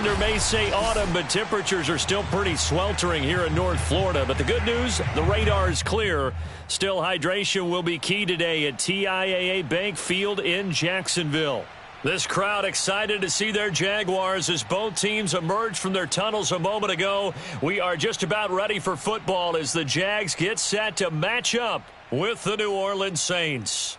calendar may say autumn, but temperatures are still pretty sweltering here in North Florida. But the good news, the radar is clear. Still, hydration will be key today at TIAA Bank Field in Jacksonville. This crowd excited to see their Jaguars as both teams emerged from their tunnels a moment ago. We are just about ready for football as the Jags get set to match up with the New Orleans Saints.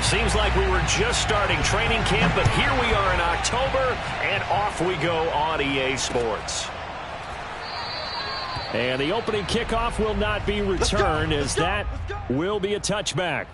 Seems like we were just starting training camp, but here we are in October, and off we go on EA Sports. And the opening kickoff will not be returned, as that will be a touchback.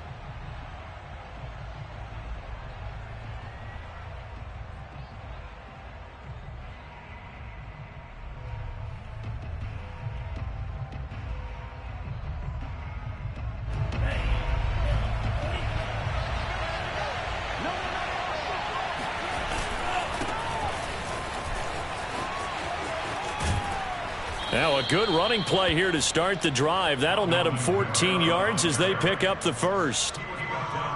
Now a good running play here to start the drive. That'll net him 14 yards as they pick up the first.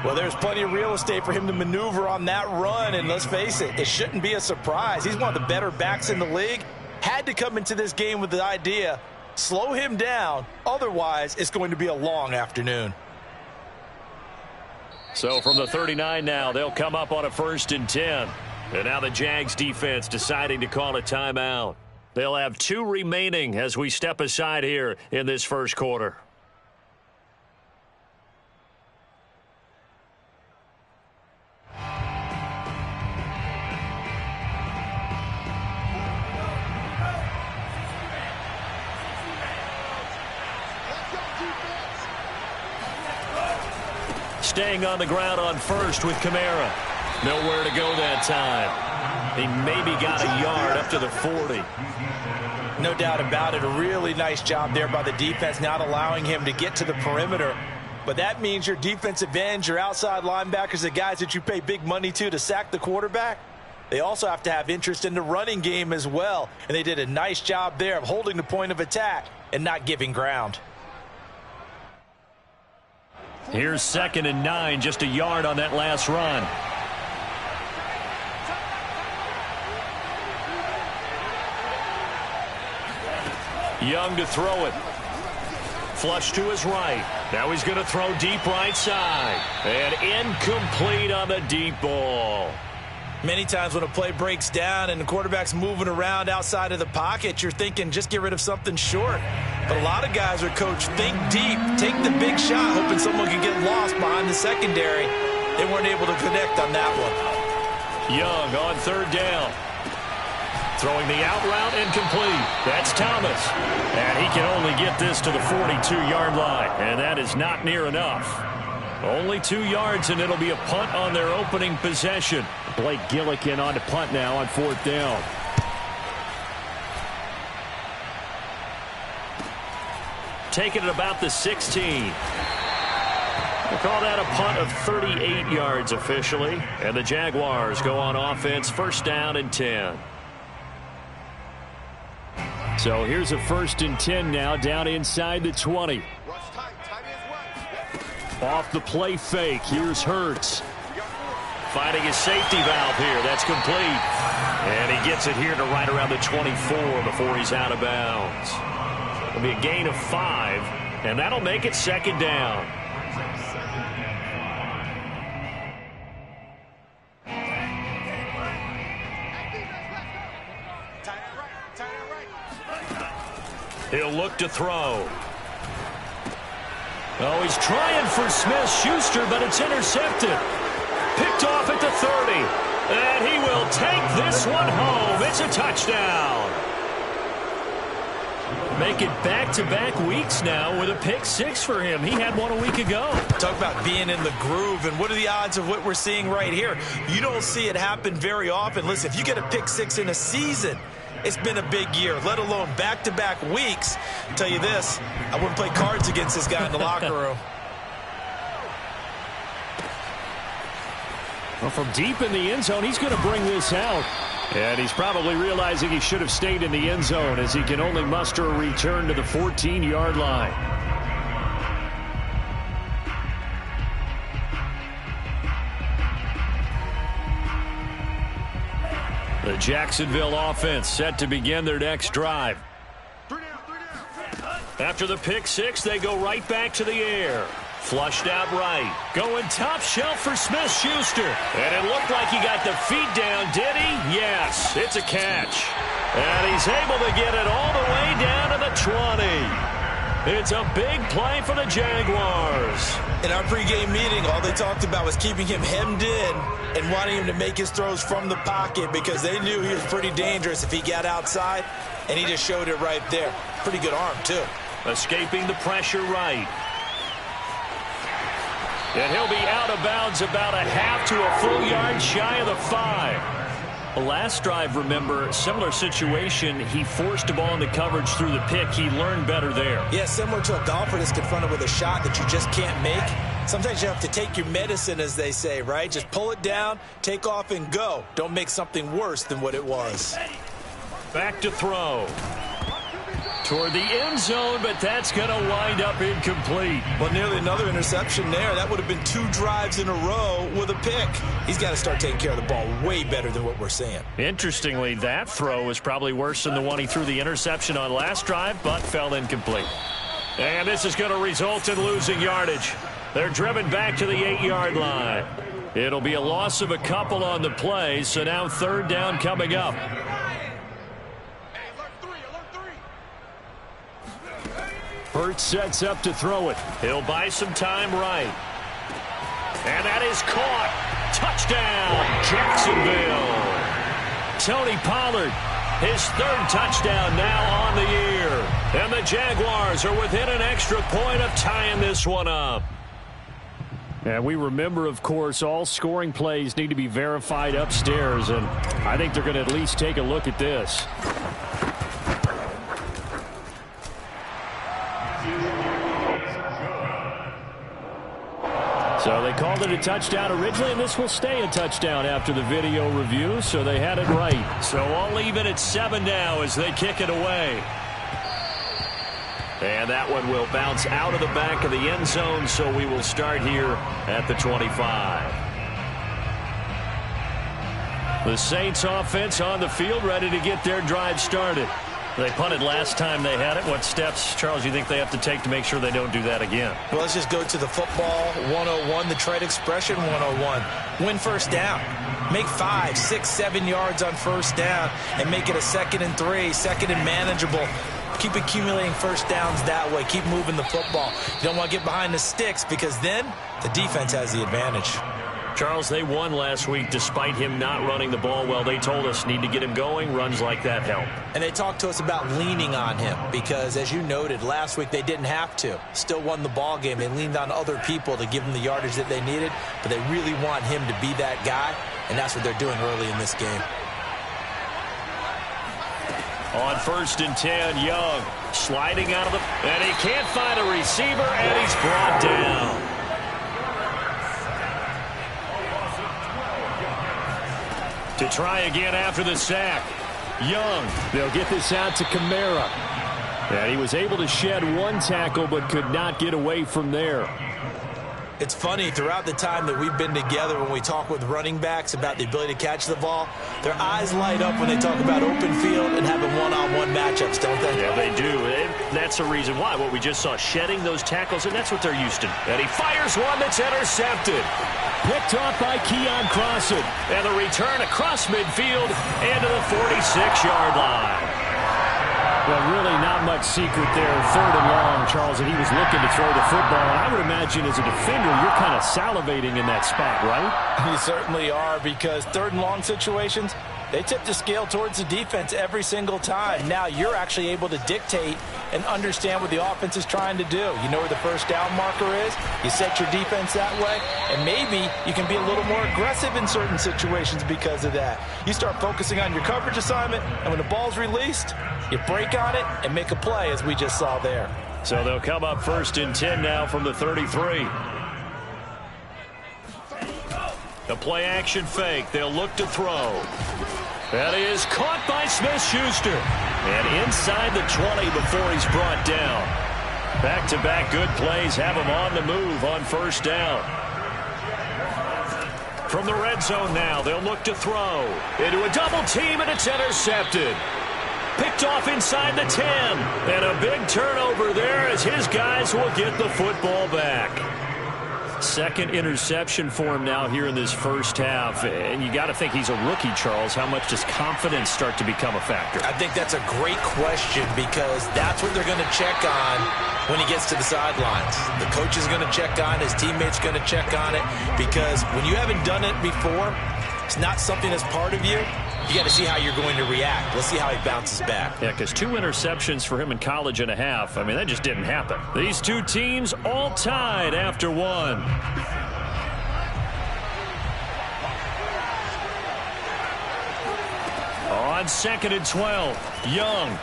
Well, there's plenty of real estate for him to maneuver on that run, and let's face it, it shouldn't be a surprise. He's one of the better backs in the league. Had to come into this game with the idea, slow him down, otherwise it's going to be a long afternoon. So from the 39 now, they'll come up on a 1st and 10. And now the Jags defense deciding to call a timeout. They'll have 2 remaining as we step aside here in this first quarter. Staying on the ground on 1st with Kamara. Nowhere to go that time. He maybe got a yard up to the 40. No doubt about it. A really nice job there by the defense, not allowing him to get to the perimeter. But that means your defensive ends, your outside linebackers, the guys that you pay big money to sack the quarterback, they also have to have interest in the running game as well. And they did a nice job there of holding the point of attack and not giving ground. Here's 2nd and 9, just a yard on that last run. Young to throw it. Flush to his right. Now he's going to throw deep right side. And incomplete on the deep ball. Many times when a play breaks down and the quarterback's moving around outside of the pocket, you're thinking just get rid of something short. But a lot of guys are coached, think deep, take the big shot, hoping someone can get lost behind the secondary. They weren't able to connect on that one. Young on 3rd down. Throwing the out route incomplete. That's Thomas. And he can only get this to the 42-yard line. And that is not near enough. Only 2 yards, and it'll be a punt on their opening possession. Blake Gillikin on to punt now on 4th down. Taking it about the 16. We'll call that a punt of 38 yards officially. And the Jaguars go on offense, 1st down and 10. So here's a 1st and 10 now, down inside the 20. Off the play fake, here's Hurts. Finding his safety valve here, that's complete. And he gets it here to right around the 24 before he's out of bounds. It'll be a gain of 5, and that'll make it 2nd down. He'll look to throw. Oh, he's trying for Smith-Schuster, but it's intercepted. Picked off at the 30. And he will take this one home. It's a touchdown. Make it back-to-back weeks now with a pick-6 for him. He had one a week ago. Talk about being in the groove, and what are the odds of what we're seeing right here? You don't see it happen very often. Listen, if you get a pick-6 in a season, it's been a big year, let alone back-to-back weeks. I'll tell you this, I wouldn't play cards against this guy in the locker room. Well, from deep in the end zone, he's going to bring this out. And he's probably realizing he should have stayed in the end zone as he can only muster a return to the 14-yard line. The Jacksonville offense set to begin their next drive. After the pick six, they go right back to the air. Flushed out right. Going top shelf for Smith-Schuster. And it looked like he got the feet down, did he? Yes, it's a catch. And he's able to get it all the way down to the 20. It's a big play for the Jaguars. In our pregame meeting, all they talked about was keeping him hemmed in and wanting him to make his throws from the pocket because they knew he was pretty dangerous if he got outside, and he just showed it right there. Pretty good arm, too. Escaping the pressure right. And he'll be out of bounds about a half to a full yard shy of the 5. The last drive, remember, similar situation. He forced a ball into coverage through the pick. He learned better there. Yeah, similar to a golfer that's confronted with a shot that you just can't make. Sometimes you have to take your medicine, as they say, right? Just pull it down, take off, and go. Don't make something worse than what it was. Back to throw. Toward the end zone, but that's going to wind up incomplete. Well, nearly another interception there. That would have been 2 drives in a row with a pick. He's got to start taking care of the ball way better than what we're seeing. Interestingly, that throw was probably worse than the one he threw the interception on last drive, but fell incomplete. And this is going to result in losing yardage. They're driven back to the 8-yard line. It'll be a loss of a couple on the play, so now 3rd down coming up. Hurts sets up to throw it. He'll buy some time right. And that is caught. Touchdown, Jacksonville. Tony Pollard, his 3rd touchdown now on the year. And the Jaguars are within an extra point of tying this one up. And we remember, of course, all scoring plays need to be verified upstairs. And I think they're going to at least take a look at this. So they called it a touchdown originally, and this will stay a touchdown after the video review, so they had it right. So all even at 7 now as they kick it away. And that one will bounce out of the back of the end zone, so we will start here at the 25. The Saints offense on the field, ready to get their drive started. They punted last time they had it. What steps, Charles, you think they have to take to make sure they don't do that again? Well, let's just go to the football 101, the trade expression 101. Win first down. Make 5, 6, 7 yards on first down and make it a 2nd and 3, 2nd and manageable. Keep accumulating first downs that way. Keep moving the football. You don't want to get behind the sticks because then the defense has the advantage. Charles, they won last week despite him not running the ball well. They told us need to get him going. Runs like that help. And they talked to us about leaning on him because, as you noted, last week they didn't have to. Still won the ball game. They leaned on other people to give them the yardage that they needed, but they really want him to be that guy, and that's what they're doing early in this game. On 1st and 10, Young sliding out of the... And he can't find a receiver, and he's brought down. To try again after the sack. Young, they'll get this out to Kamara. And he was able to shed 1 tackle but could not get away from there. It's funny, throughout the time that we've been together when we talk with running backs about the ability to catch the ball, their eyes light up when they talk about open field and having one-on-one matchups, don't they? Yeah, they do. That's the reason why. What we just saw, shedding those tackles, and that's what they're used to. And he fires one that's intercepted. Picked off by Keon Crossan. And the return across midfield into the 46-yard line. Well, really not much secret there. 3rd and long, Charles, and he was looking to throw the football. And I would imagine as a defender, you're kind of salivating in that spot, right? You certainly are, because 3rd and long situations, they tip the scale towards the defense every single time. Now you're actually able to dictate and understand what the offense is trying to do. You know where the first down marker is. You set your defense that way, and maybe you can be a little more aggressive in certain situations because of that. You start focusing on your coverage assignment, and when the ball's released, you break on it and make a play, as we just saw there. So they'll come up 1st and 10 now from the 33. The play action fake. They'll look to throw. That is caught by Smith-Schuster. And inside the 20 before he's brought down. Back-to-back good plays have him on the move on 1st down. From the red zone now, they'll look to throw. Into a double team, and it's intercepted. Picked off inside the 10. And a big turnover there as his guys will get the football back. Second interception for him now here in this first half. And you got to think he's a rookie, Charles. How much does confidence start to become a factor? I think that's a great question because that's what they're going to check on when he gets to the sidelines. The coach is going to check on it. His teammates going to check on it because when you haven't done it before, it's not something that's part of you. You got to see how you're going to react. Let's see how he bounces back. Yeah, because 2 interceptions for him in college and a half. I mean, that just didn't happen. These two teams all tied after one. On 2nd and 12, Young.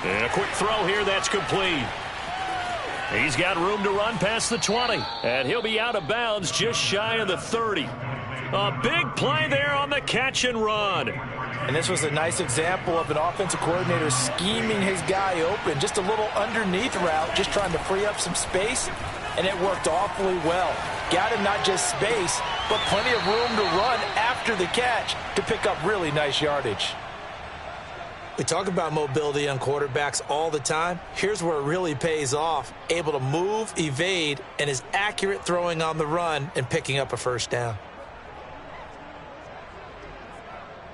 And a quick throw here, that's complete. He's got room to run past the 20. And he'll be out of bounds just shy of the 30. A big play there on the catch and run. And this was a nice example of an offensive coordinator scheming his guy open. Just a little underneath route, just trying to free up some space. And it worked awfully well. Got him not just space, but plenty of room to run after the catch to pick up really nice yardage. We talk about mobility on quarterbacks all the time. Here's where it really pays off. Able to move, evade, and is accurate throwing on the run and picking up a first down.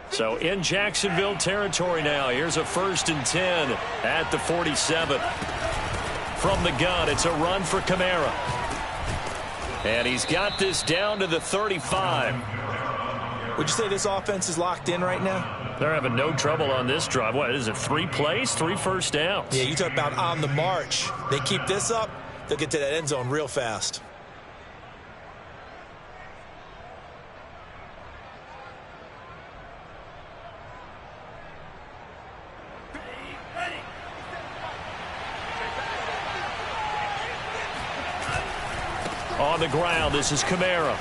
So in Jacksonville territory now. Here's a 1st and 10 at the 47. From the gun, it's a run for Kamara. And he's got this down to the 35. Would you say this offense is locked in right now? They're having no trouble on this drive. What is it, 3 plays, 3 first downs? Yeah, you talk about on the march. They keep this up, they'll get to that end zone real fast. On the ground, this is Kamara.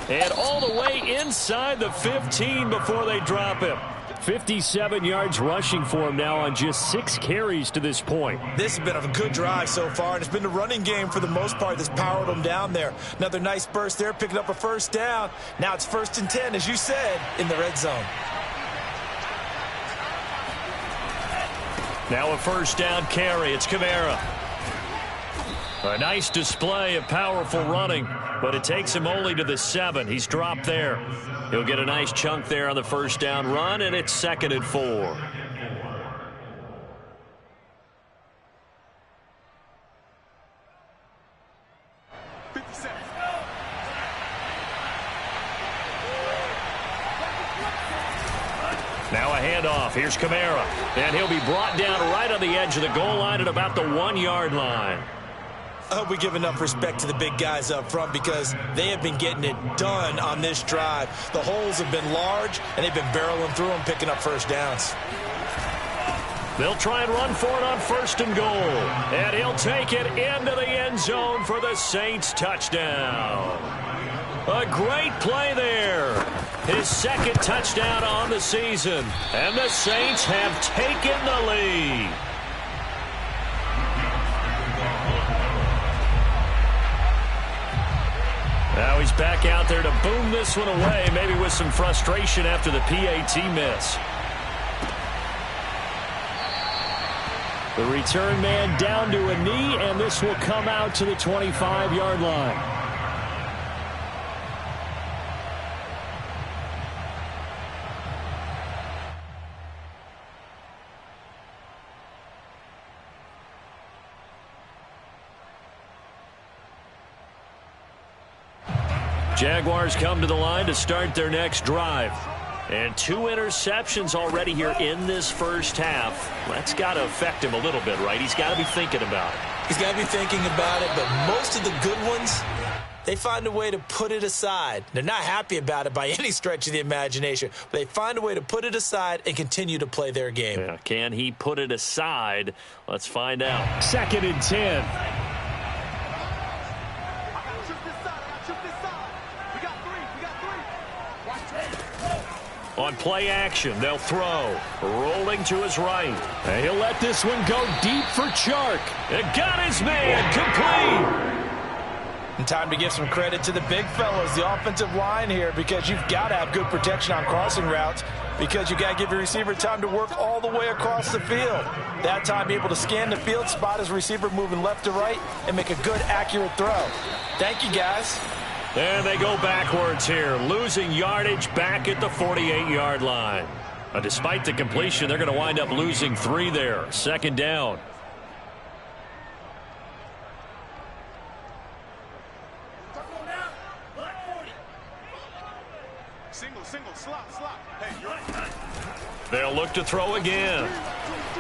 And all the way inside the 15 before they drop him. 57 yards rushing for him now on just 6 carries to this point. This has been a good drive so far, and it's been the running game for the most part that's powered them down there. Another nice burst there, picking up a first down. Now it's 1st and 10, as you said, in the red zone. Now a first down carry. It's Kamara. A nice display of powerful running, but it takes him only to the 7. He's dropped there. He'll get a nice chunk there on the first down run, and it's 2nd and 4. Now a handoff. Here's Kamara, and he'll be brought down right on the edge of the goal line at about the 1-yard line. I hope we give enough respect to the big guys up front because they have been getting it done on this drive. The holes have been large, and they've been barreling through them, picking up first downs. They'll try and run for it on 1st and goal. And he'll take it into the end zone for the Saints touchdown. A great play there. His 2nd touchdown on the season. And the Saints have taken the lead. Now he's back out there to boom this one away, maybe with some frustration after the PAT miss. The return man down to a knee, and this will come out to the 25-yard line. Jaguars come to the line to start their next drive. And 2 interceptions already here in this first half. That's got to affect him a little bit, right? He's got to be thinking about it. He's got to be thinking about it, but most of the good ones, they find a way to put it aside. They're not happy about it by any stretch of the imagination, but they find a way to put it aside and continue to play their game. Yeah, can he put it aside? Let's find out. 2nd and 10. On play action, they'll throw. Rolling to his right. And he'll let this one go deep for Chark. It got his man complete. And time to give some credit to the big fellas, the offensive line here, because you've got to have good protection on crossing routes, because you got to give your receiver time to work all the way across the field. That time, be able to scan the field, spot his receiver moving left to right, and make a good, accurate throw. Thank you, guys. And they go backwards here, losing yardage back at the 48-yard line. Despite the completion, they're going to wind up losing 3 there. Second down. They'll look to throw again.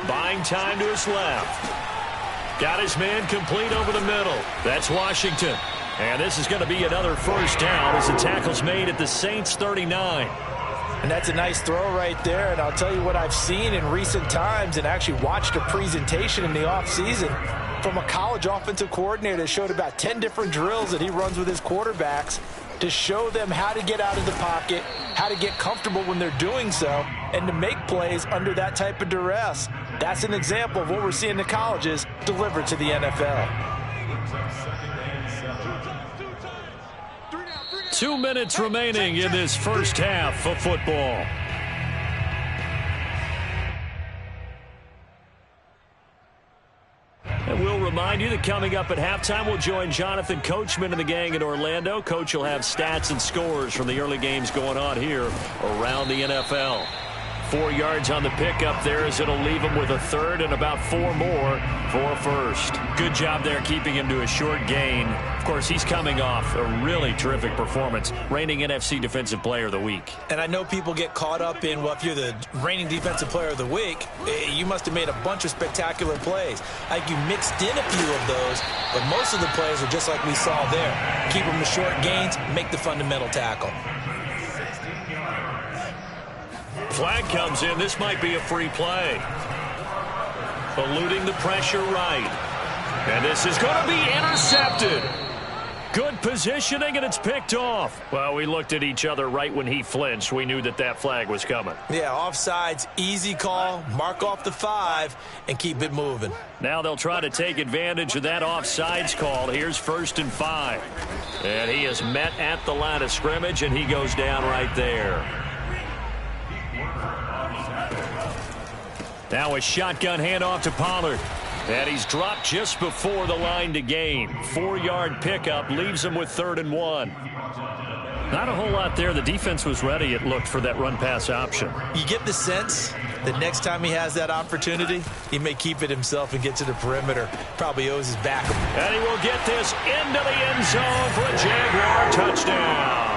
Buying time to his left. Got his man complete over the middle. That's Washington. And this is going to be another first down as the tackle's made at the Saints 39. And that's a nice throw right there. And I'll tell you what I've seen in recent times and actually watched a presentation in the offseason from a college offensive coordinator that showed about 10 different drills that he runs with his quarterbacks to show them how to get out of the pocket, how to get comfortable when they're doing so, and to make plays under that type of duress. That's an example of what we're seeing in the colleges delivered to the NFL. 2 minutes remaining in this first half of football. And we'll remind you that coming up at halftime, we'll join Jonathan Coachman and the gang in Orlando. Coach will have stats and scores from the early games going on here around the NFL. 4 yards on the pickup there as it'll leave him with a third and about 4 more for first. Good job there keeping him to a short gain. Of course, he's coming off a really terrific performance, reigning NFC Defensive Player of the Week. And I know people get caught up in, well, if you're the reigning Defensive Player of the Week, you must have made a bunch of spectacular plays. I think you mixed in a few of those, but most of the plays are just like we saw there. Keep them to short gains, make the fundamental tackle. Flag comes in. This might be a free play. Eluding the pressure right. And this is going to be intercepted. Good positioning, and it's picked off. Well, we looked at each other right when he flinched. We knew that that flag was coming. Yeah, offsides, easy call. Mark off the 5 and keep it moving. Now they'll try to take advantage of that offsides call. Here's 1st and 5. And he is met at the line of scrimmage, and he goes down right there. Now a shotgun handoff to Pollard. And he's dropped just before the line to gain. 4-yard pickup leaves him with 3rd and 1. Not a whole lot there. The defense was ready, it looked, for that run-pass option. You get the sense that next time he has that opportunity, he may keep it himself and get to the perimeter. Probably owes his back. And he will get this into the end zone for a Jaguar touchdown.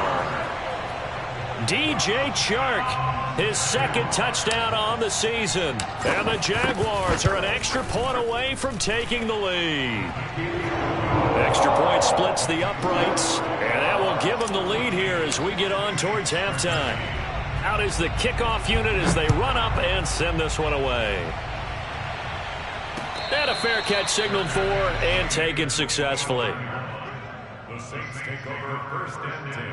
DJ Chark, his 2nd touchdown on the season. And the Jaguars are an extra point away from taking the lead. Extra point splits the uprights, and that will give them the lead here as we get on towards halftime. Out is the kickoff unit as they run up and send this one away. And a fair catch signaled for and taken successfully. The Saints take over 1st and 10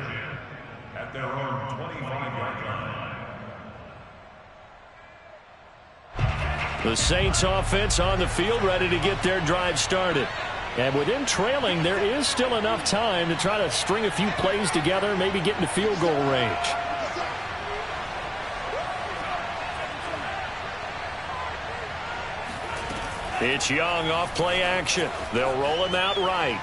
at their own 25-yard line. The Saints offense on the field, ready to get their drive started. And with them trailing, there is still enough time to try to string a few plays together, maybe get into field goal range. It's Young off play action. They'll roll him out right.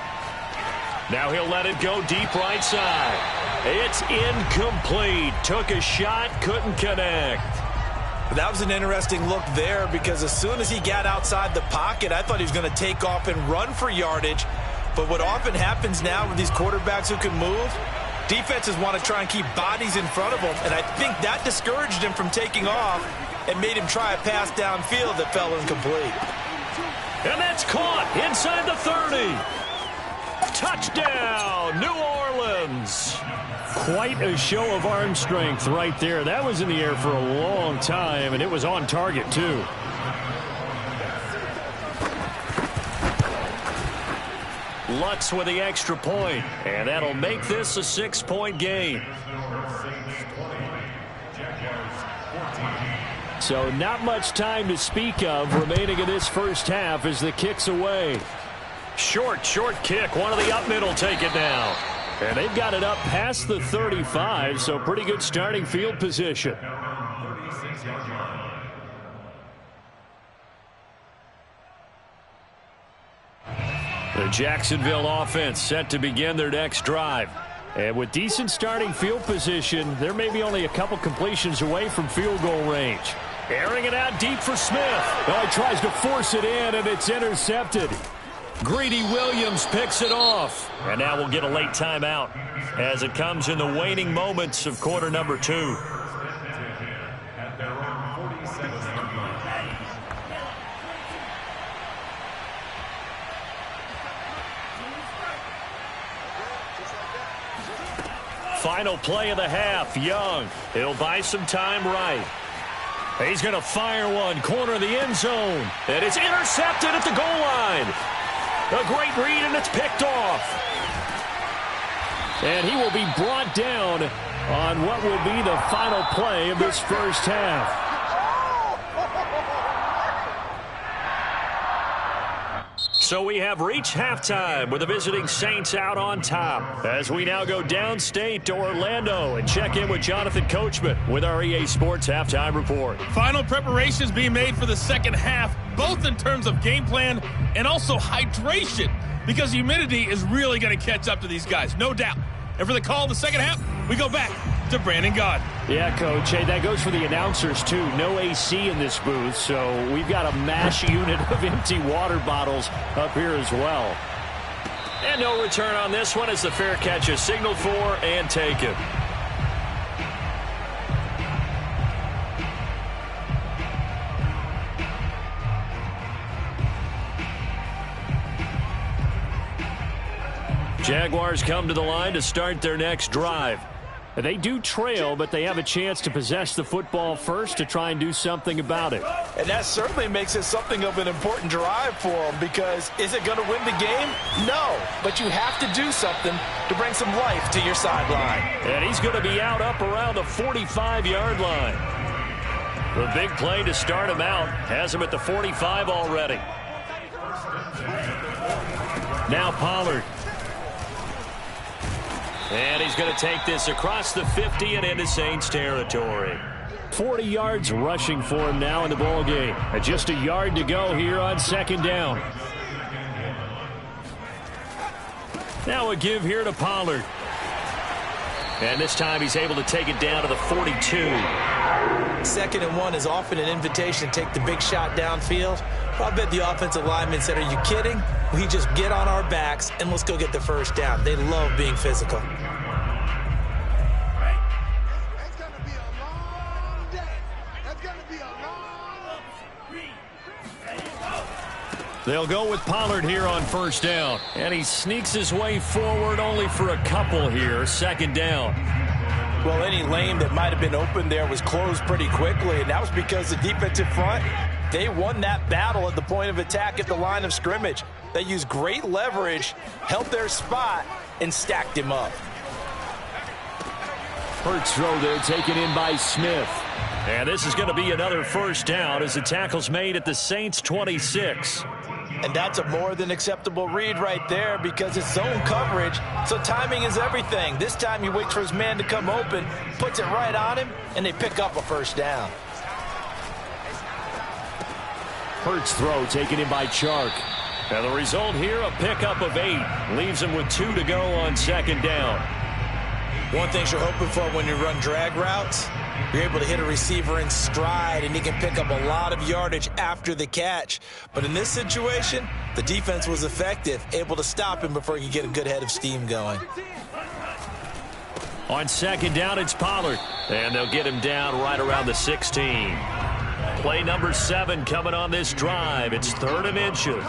Now he'll let it go deep right side. It's incomplete. Took a shot, couldn't connect. That was an interesting look there because as soon as he got outside the pocket, I thought he was going to take off and run for yardage. But what often happens now with these quarterbacks who can move, defenses want to try and keep bodies in front of them. And I think that discouraged him from taking off and made him try a pass downfield that fell incomplete. And that's caught inside the 30. Touchdown, New Orleans. Quite a show of arm strength right there. That was in the air for a long time, and it was on target, too. Lutz with the extra point, and that'll make this a 6-point game. So not much time to speak of remaining in this first half as the kick's away. Short kick. One of the up middle take it down. And they've got it up past the 35, so pretty good starting field position. The Jacksonville offense set to begin their next drive. And with decent starting field position, they're maybe only a couple completions away from field goal range. Airing it out deep for Smith. Oh, he tries to force it in, and it's intercepted. Greedy Williams picks it off. And now we'll get a late timeout as it comes in the waning moments of quarter number 2. Final play of the half. Young. He'll buy some time right. He's going to fire one. Corner of the end zone. And it's intercepted at the goal line. A great read, and it's picked off. And he will be brought down on what will be the final play of this first half. So we have reached halftime with the visiting Saints out on top as we now go downstate to Orlando and check in with Jonathan Coachman with our EA Sports Halftime Report. Final preparations being made for the second half, both in terms of game plan and also hydration, because humidity is really going to catch up to these guys, no doubt. And for the call of the second half, we go back to Brandon Gaud. Yeah, Coach. Hey, that goes for the announcers, too. No AC in this booth, so we've got a mash unit of empty water bottles up here as well. And no return on this one as the fair catch is signaled for and taken. Jaguars come to the line to start their next drive. They do trail, but they have a chance to possess the football first to try and do something about it. And that certainly makes it something of an important drive for them, because is it going to win the game? No, but you have to do something to bring some life to your sideline. And he's going to be out up around the 45-yard line. The big play to start him out has him at the 45 already. Now Pollard. And he's going to take this across the 50 and into Saints territory. 40 yards rushing for him now in the ball game. Just a yard to go here on second down. Now a give here to Pollard. And this time he's able to take it down to the 42. 2nd and 1 is often an invitation to take the big shot downfield. I bet the offensive lineman said, are you kidding? We just get on our backs and let's go get the first down. They love being physical. It's going to be a long day. That's going to be a long... They'll go with Pollard here on first down. And he sneaks his way forward only for a couple here. Second down. Well, any lane that might have been open there was closed pretty quickly, and that was because the defensive front, they won that battle at the point of attack at the line of scrimmage. They used great leverage, held their spot, and stacked him up. Hurts throw there taken in by Smith. And this is going to be another first down as the tackle's made at the Saints 26. And that's a more than acceptable read right there, because it's zone coverage, so timing is everything. This time he waits for his man to come open, puts it right on him, and they pick up a first down. Hurts throw taken in by Chark. And the result here, a pickup of 8. Leaves him with 2 to go on second down. One thing you're hoping for when you run drag routes, you're able to hit a receiver in stride, and he can pick up a lot of yardage after the catch. But in this situation, the defense was effective, able to stop him before he could get a good head of steam going. On second down, it's Pollard. And they'll get him down right around the 16. Play number 7 coming on this drive. It's 3rd and inches.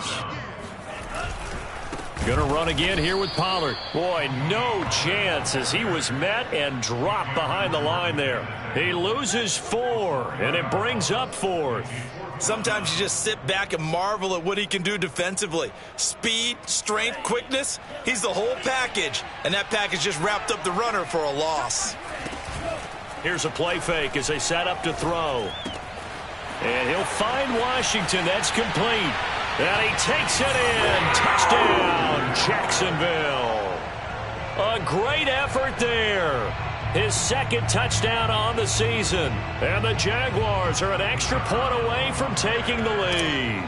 Going to run again here with Pollard. Boy, no chance as he was met and dropped behind the line there. He loses 4, and it brings up 4th. Sometimes you just sit back and marvel at what he can do defensively. Speed, strength, quickness, he's the whole package. And that package just wrapped up the runner for a loss. Here's a play fake as they set up to throw. And he'll find Washington. That's complete. And he takes it in. Touchdown, Jacksonville. A great effort there. His second touchdown on the season. And the Jaguars are an extra point away from taking the lead.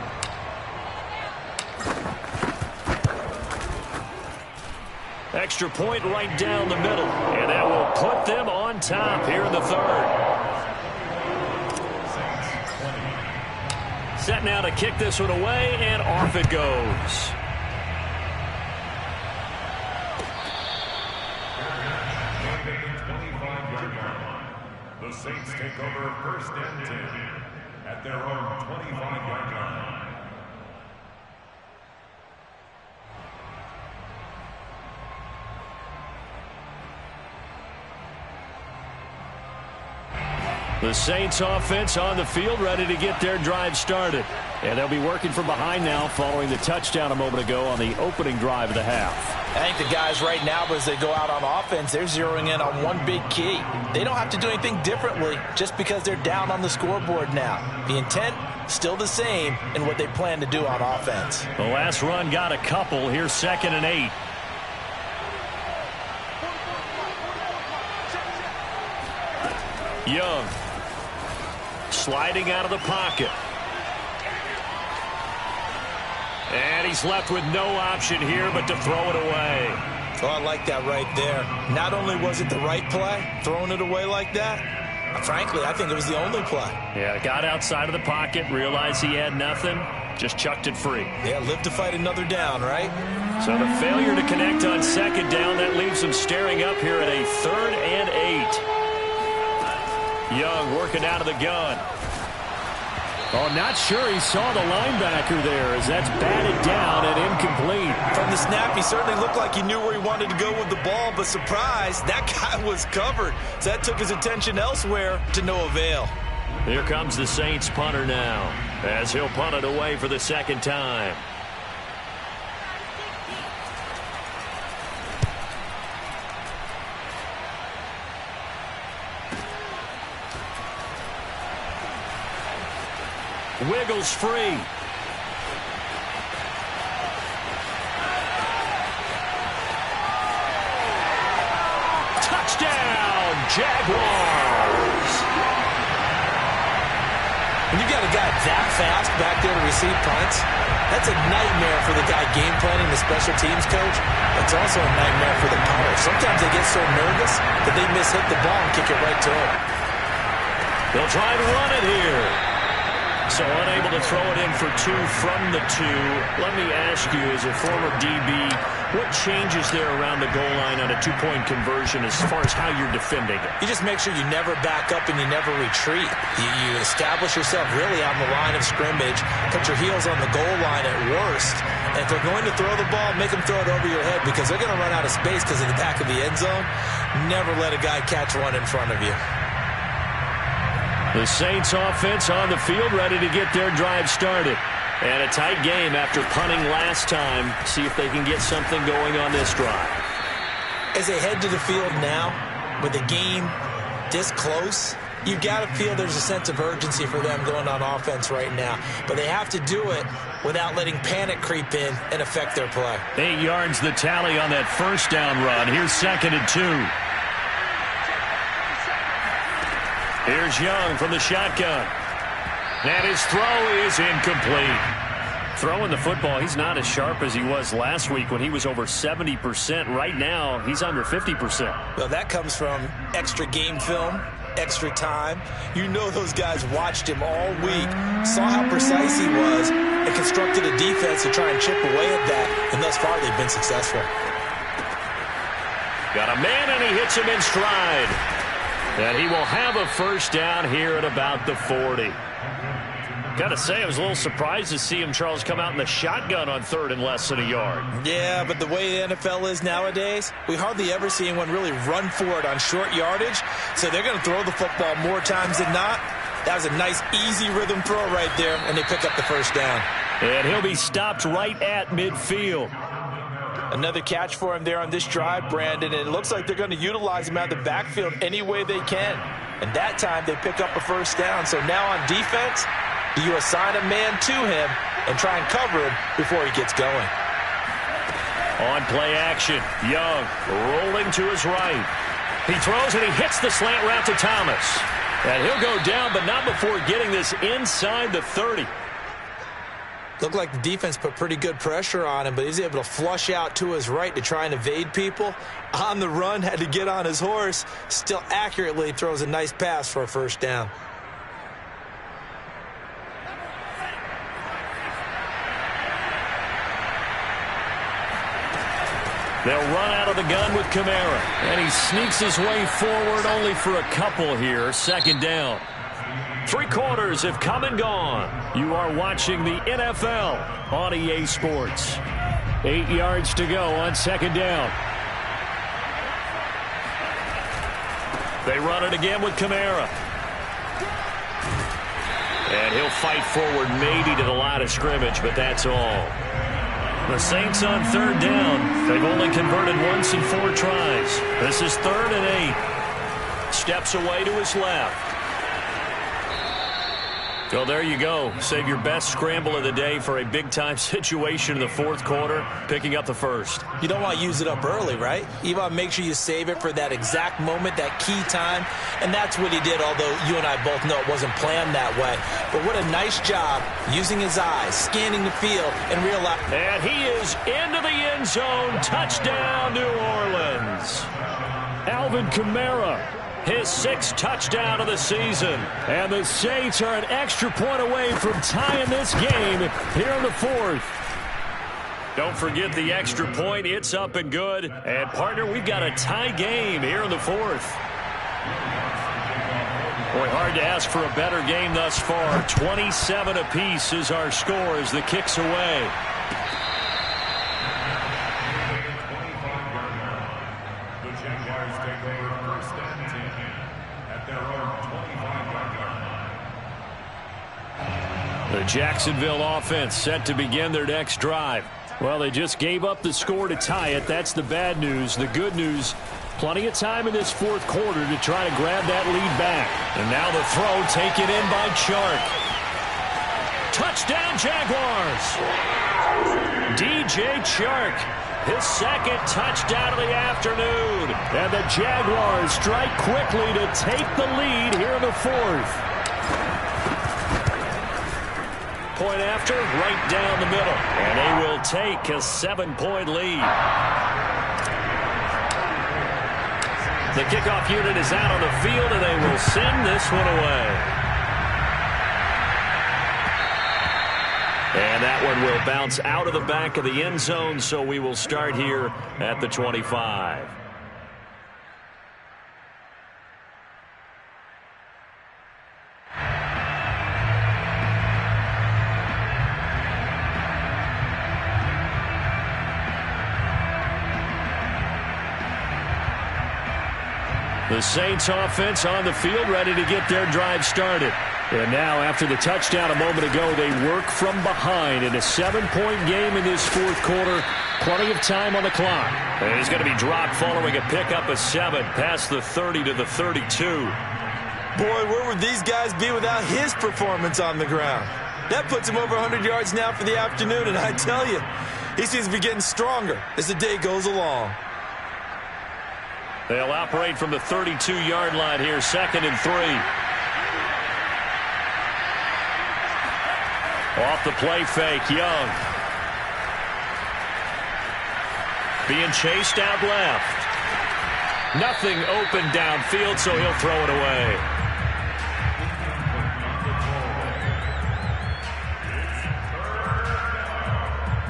Extra point right down the middle. And that will put them on top here in the third. Set now to kick this one away, and off it goes. The Saints take over first and 10 at their own 25-yard line. The Saints offense on the field, ready to get their drive started. And they'll be working from behind now following the touchdown a moment ago on the opening drive of the half. I think the guys right now, as they go out on offense, they're zeroing in on one big key. They don't have to do anything differently just because they're down on the scoreboard now. The intent, still the same in what they plan to do on offense. The last run got a couple. Here's 2nd and 8. Young. Sliding out of the pocket. And he's left with no option here but to throw it away. Oh, I like that right there. Not only was it the right play, throwing it away like that, frankly, I think it was the only play. Yeah, got outside of the pocket, realized he had nothing, just chucked it free. Yeah, live to fight another down, right? So the failure to connect on 2nd down, that leaves him staring up here at a 3rd and 8. Young working out of the gun. Oh, not sure he saw the linebacker there as that's batted down and incomplete. From the snap, he certainly looked like he knew where he wanted to go with the ball, but surprise, that guy was covered. So that took his attention elsewhere to no avail. Here comes the Saints punter now as he'll punt it away for the 2nd time. Wiggles free. Touchdown, Jaguars. When you got a guy that fast back there to receive punts, that's a nightmare for the guy game planning, the special teams coach. It's also a nightmare for the punter. Sometimes they get so nervous that they mishit the ball and kick it right to him. They'll try to run it here. So unable to throw it in for 2 from the 2. Let me ask you, as a former DB, what changes there around the goal line on a 2-point conversion as far as how you're defending it? You just make sure you never back up and you never retreat. You establish yourself really on the line of scrimmage, put your heels on the goal line at worst, and if they're going to throw the ball, make them throw it over your head because they're going to run out of space because of the back of the end zone. Never let a guy catch one in front of you. The Saints offense on the field, ready to get their drive started. And a tight game after punting last time. See if they can get something going on this drive. As they head to the field now, with the game this close, you've got to feel there's a sense of urgency for them going on offense right now. But they have to do it without letting panic creep in and affect their play. 8 yards the tally on that 1st down run. Here's 2nd and 2. Here's Young from the shotgun. And his throw is incomplete. Throwing the football, he's not as sharp as he was last week when he was over 70%. Right now, he's under 50%. Well, that comes from extra game film, extra time. You know those guys watched him all week, saw how precise he was, and constructed a defense to try and chip away at that. And thus far, they've been successful. Got a man, and he hits him in stride. And he will have a 1st down here at about the 40. Got to say, I was a little surprised to see him, Charles, come out in the shotgun on 3rd and less than a yard. Yeah, but the way the NFL is nowadays, we hardly ever see anyone really run for it on short yardage. So they're going to throw the football more times than not. That was a nice, easy rhythm throw right there, and they pick up the 1st down. And he'll be stopped right at midfield. Another catch for him there on this drive, Brandon, and it looks like they're going to utilize him out of the backfield any way they can. And that time they pick up a 1st down. So now on defense, you assign a man to him, and try and cover him before he gets going. On play action, Young rolling to his right. He throws and he hits the slant route to Thomas. And he'll go down, but not before getting this inside the 30. Looked like the defense put pretty good pressure on him, but he's able to flush out to his right to try and evade people. On the run, had to get on his horse. Still accurately throws a nice pass for a first down. They'll run out of the gun with Kamara. And he sneaks his way forward only for a couple here. Second down. 3 quarters have come and gone. You are watching the NFL on EA Sports. 8 yards to go on second down. They run it again with Kamara. And he'll fight forward maybe to the line of scrimmage, but that's all. The Saints on third down. They've only converted once in 4 tries. This is 3rd and 8. Steps away to his left. So there you go. Save your best scramble of the day for a big-time situation in the 4th quarter, picking up the 1st. You don't want to use it up early, right? You want to make sure you save it for that exact moment, that key time, and that's what he did, although you and I both know it wasn't planned that way. But what a nice job using his eyes, scanning the field, and realizing. And he is into the end zone. Touchdown, New Orleans. Alvin Kamara. His 6th touchdown of the season. And the Saints are an extra point away from tying this game here in the 4th. Don't forget the extra point. It's up and good. And, partner, we've got a tie game here in the 4th. Boy, hard to ask for a better game thus far. 27 apiece is our score as the kick's away. The Jacksonville offense set to begin their next drive. Well, they just gave up the score to tie it. That's the bad news. The good news, plenty of time in this 4th quarter to try to grab that lead back. And now the throw taken in by Chark. Touchdown, Jaguars. DJ Chark, his 2nd touchdown of the afternoon. And the Jaguars strike quickly to take the lead here in the 4th. Point after, right down the middle. And they will take a 7-point lead. The kickoff unit is out on the field, and they will send this one away. And that one will bounce out of the back of the end zone, so we will start here at the 25. The Saints offense on the field ready to get their drive started. And now after the touchdown a moment ago, they work from behind in a 7-point game in this 4th quarter. Plenty of time on the clock. And he's going to be dropped following a pickup of 7 past the 30 to the 32. Boy, where would these guys be without his performance on the ground? That puts him over 100 yards now for the afternoon, and I tell you, he seems to be getting stronger as the day goes along. They'll operate from the 32-yard line here, 2nd and 3. Off the play fake, Young. Being chased out left. Nothing open downfield, so he'll throw it away.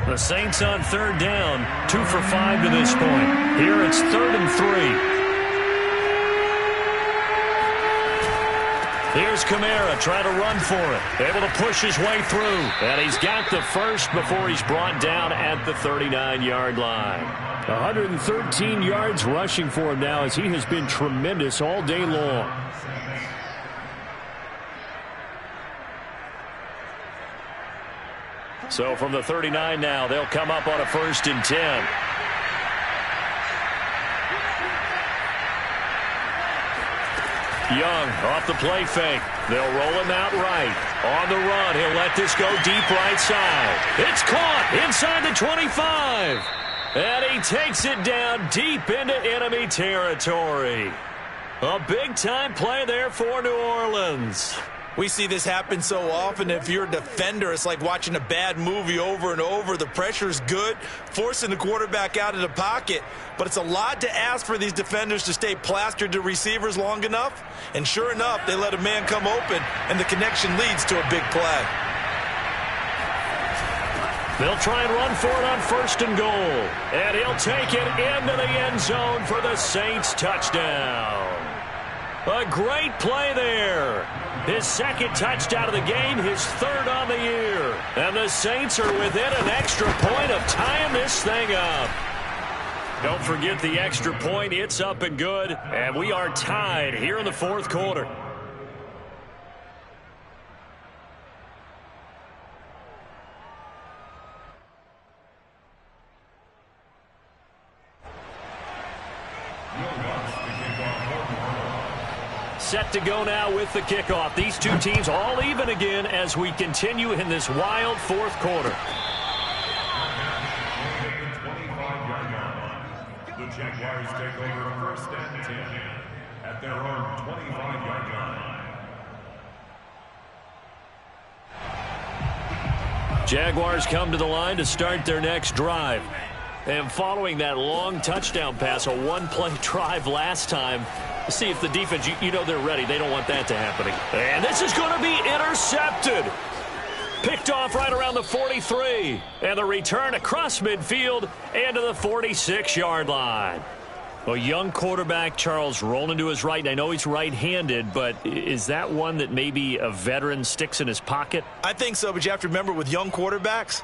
The Saints on 3rd down, 2 for 5 to this point. Here it's 3rd and 3. Here's Kamara trying to run for it. Able to push his way through. And he's got the first before he's brought down at the 39-yard line. 113 yards rushing for him now as he has been tremendous all day long. So from the 39 now, they'll come up on a 1st and 10. Young off the play fake. They'll roll him out right. On the run, he'll let this go deep right side. It's caught inside the 25. And he takes it down deep into enemy territory. A big-time play there for New Orleans. We see this happen so often. If you're a defender, it's like watching a bad movie over and over. The pressure's good, forcing the quarterback out of the pocket. But it's a lot to ask for these defenders to stay plastered to receivers long enough. And sure enough, they let a man come open, and the connection leads to a big play. They'll try and run for it on 1st and goal. And he'll take it into the end zone for the Saints touchdown. A great play there. His 2nd touchdown of the game, his 3rd on the year. And the Saints are within an extra point of tying this thing up. Don't forget the extra point. It's up and good. And we are tied here in the 4th quarter. Set to go now with the kickoff. These two teams all even again as we continue in this wild 4th quarter. The Jaguars take over 1st and 10 at their own 25-yard line. Jaguars come to the line to start their next drive. And following that long touchdown pass, a one-play drive last time, see if the defense, you know they're ready. They don't want that to happen. And this is going to be intercepted. Picked off right around the 43. And the return across midfield and to the 46-yard line. A young quarterback, Charles, rolling to his right. I know he's right-handed, but is that one that maybe a veteran sticks in his pocket? I think so, but you have to remember with young quarterbacks,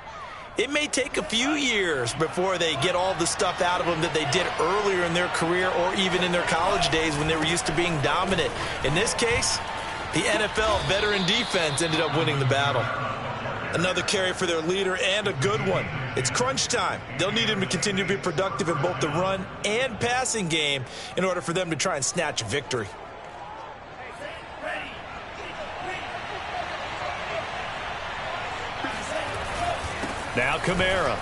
it may take a few years before they get all the stuff out of them that they did earlier in their career or even in their college days when they were used to being dominant. In this case, the NFL veteran defense ended up winning the battle. Another carry for their leader and a good one. It's crunch time. They'll need him to continue to be productive in both the run and passing game in order for them to try and snatch a victory. Now Kamara.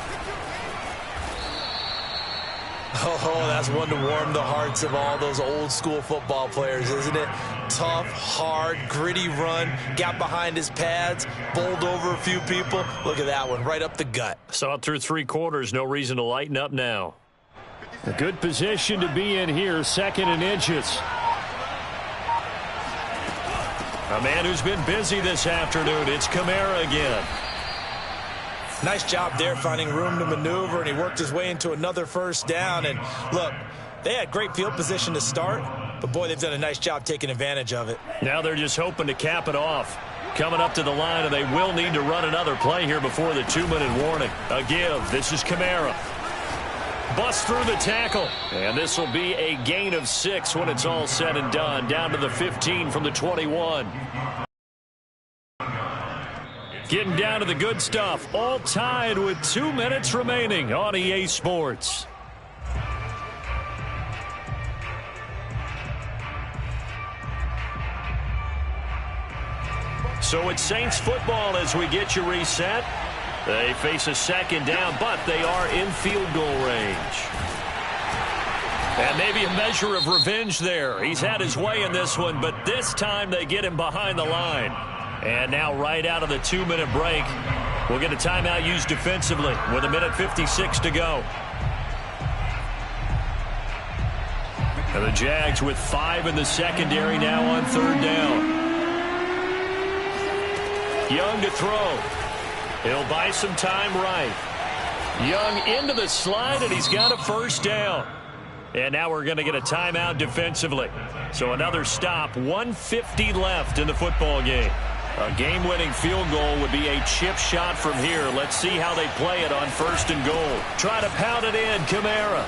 Oh, that's one to warm the hearts of all those old school football players, isn't it? Tough, hard, gritty run, got behind his pads, bowled over a few people. Look at that one, right up the gut. Saw it through 3 quarters, no reason to lighten up now. A good position to be in here, 2nd and inches. A man who's been busy this afternoon, it's Kamara again. Nice job there finding room to maneuver, and he worked his way into another 1st down. And look, they had great field position to start, but boy, they've done a nice job taking advantage of it. Now they're just hoping to cap it off. Coming up to the line, and they will need to run another play here before the 2-minute warning. A give. This is Kamara. Bust through the tackle. And this will be a gain of 6 when it's all said and done. Down to the 15 from the 21. Getting down to the good stuff. All tied with 2 minutes remaining on EA Sports. So it's Saints football as we get you reset. They face a 2nd down, but they are in field goal range. And maybe a measure of revenge there. He's had his way in this one, but this time they get him behind the line. And now right out of the 2-minute break, we'll get a timeout used defensively with 1:56 to go. And the Jags with 5 in the secondary now on 3rd down. Young to throw. He'll buy some time right. Young into the slide, and he's got a 1st down. And now we're going to get a timeout defensively. So another stop, 1:50 left in the football game. A game-winning field goal would be a chip shot from here. Let's see how they play it on 1st and goal. Try to pound it in, Kamara.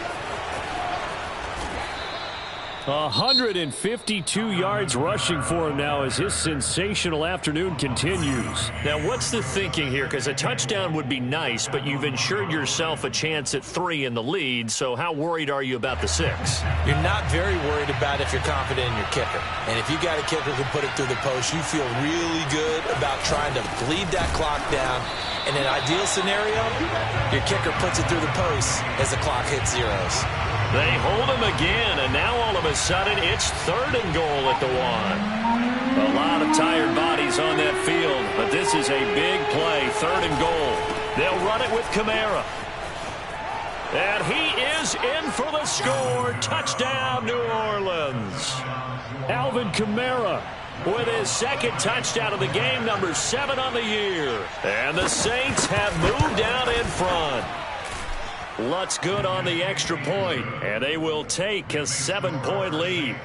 152 yards rushing for him now as his sensational afternoon continues. Now, what's the thinking here? Because a touchdown would be nice, but you've ensured yourself a chance at 3 in the lead, so how worried are you about the 6? You're not very worried about if you're confident in your kicker. And if you got a kicker who can put it through the post, you feel really good about trying to bleed that clock down. In an ideal scenario, your kicker puts it through the post as the clock hits zeros. They hold him again, and now all of a sudden it's 3rd and goal at the 1. A lot of tired bodies on that field, but this is a big play, 3rd and goal. They'll run it with Kamara. And he is in for the score. Touchdown, New Orleans. Alvin Kamara with his 2nd touchdown of the game, number 7 on the year. And the Saints have moved out in front. Lutz good on the extra point, and they will take a 7-point lead.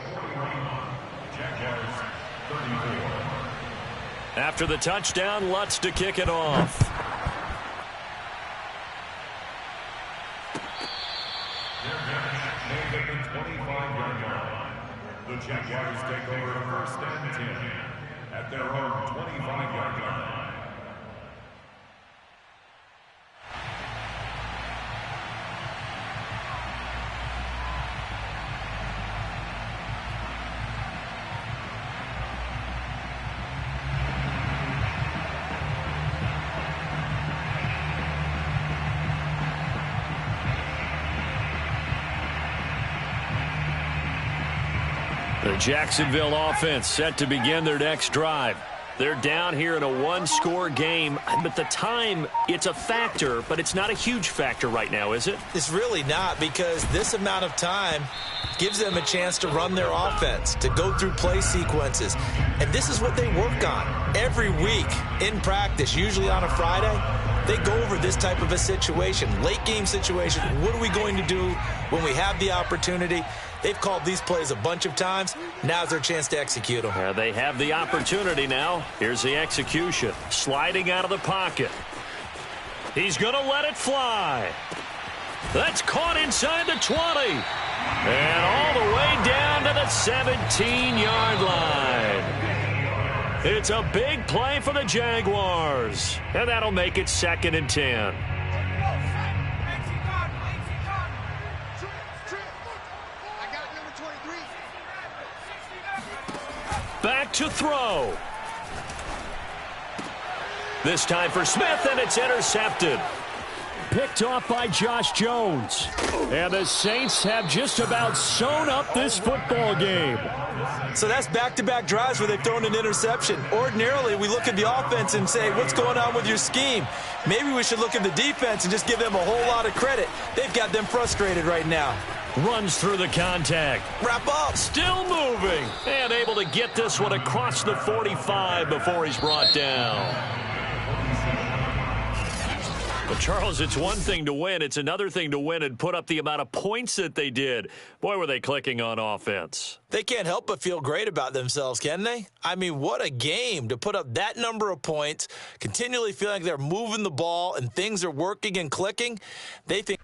After the touchdown, Lutz to kick it off. The Jaguars take over 1st and 10 at their own 25-yard line. The Jacksonville offense set to begin their next drive. They're down here in a 1-score game, but the time, it's a factor, but it's not a huge factor right now, is it? It's really not, because this amount of time gives them a chance to run their offense, to go through play sequences. And this is what they work on every week in practice, usually on a Friday. They go over this type of a situation, late game situation. What are we going to do when we have the opportunity? They've called these plays a bunch of times. Now's their chance to execute them. They have the opportunity now. Here's the execution. Sliding out of the pocket. He's going to let it fly. That's caught inside the 20. And all the way down to the 17-yard line. It's a big play for the Jaguars. And that'll make it 2nd and 10. Back to throw. This time for Smith, and it's intercepted. Picked off by Josh Jones. And the Saints have just about sewn up this football game. So that's back-to-back drives where they've thrown an interception. Ordinarily, we look at the offense and say, what's going on with your scheme? Maybe we should look at the defense and just give them a whole lot of credit. They've got them frustrated right now. Runs through the contact. Wrap up. Still moving. And able to get this one across the 45 before he's brought down. But, Charles, it's one thing to win. It's another thing to win and put up the amount of points that they did. Boy, were they clicking on offense. They can't help but feel great about themselves, can they? I mean, what a game to put up that number of points, continually feeling like they're moving the ball and things are working and clicking. They think